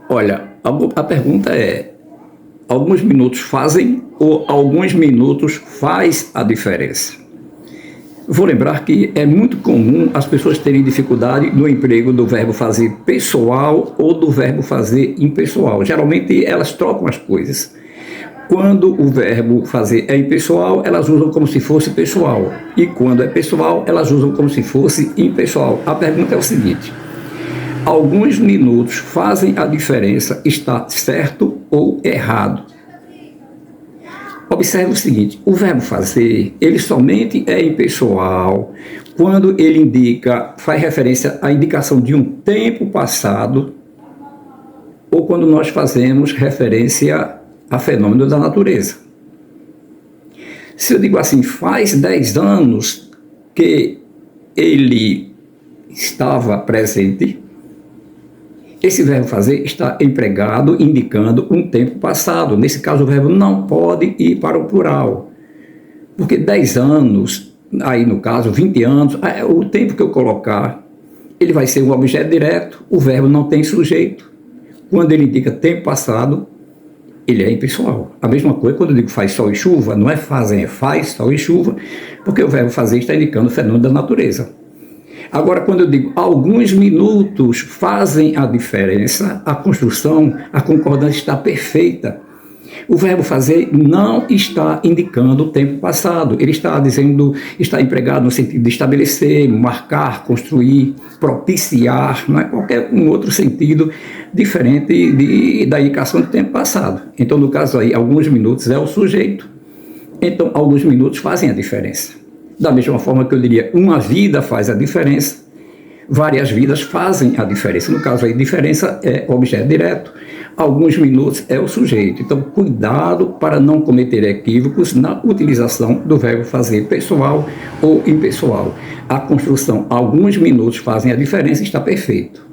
Olha, a pergunta é: alguns minutos fazem ou alguns minutos faz a diferença? Vou lembrar que é muito comum as pessoas terem dificuldade no emprego do verbo fazer pessoal ou do verbo fazer impessoal. Geralmente elas trocam as coisas. Quando o verbo fazer é impessoal, elas usam como se fosse pessoal. E quando é pessoal, elas usam como se fosse impessoal. A pergunta é o seguinte: alguns minutos fazem a diferença, está certo ou errado? Observe o seguinte: o verbo fazer, ele somente é impessoal quando ele indica, faz referência à indicação de um tempo passado ou quando nós fazemos referência a fenômeno da natureza. Se eu digo assim, faz 10 anos que ele estava presente, esse verbo fazer está empregado indicando um tempo passado. Nesse caso, o verbo não pode ir para o plural. Porque 10 anos, aí no caso 20 anos, o tempo que eu colocar, ele vai ser um objeto direto, o verbo não tem sujeito. Quando ele indica tempo passado, ele é impessoal. A mesma coisa quando eu digo faz sol e chuva, não é fazem, é faz sol e chuva, porque o verbo fazer está indicando o fenômeno da natureza. Agora, quando eu digo alguns minutos fazem a diferença, a construção, a concordância está perfeita. O verbo fazer não está indicando o tempo passado, ele está dizendo, está empregado no sentido de estabelecer, marcar, construir, propiciar, não é qualquer um outro sentido diferente da indicação do tempo passado. Então, no caso aí, alguns minutos é o sujeito, então alguns minutos fazem a diferença. Da mesma forma que eu diria, uma vida faz a diferença, várias vidas fazem a diferença. No caso aí, diferença é objeto direto, alguns minutos é o sujeito. Então, cuidado para não cometer equívocos na utilização do verbo fazer pessoal ou impessoal. A construção, alguns minutos fazem a diferença, está perfeito.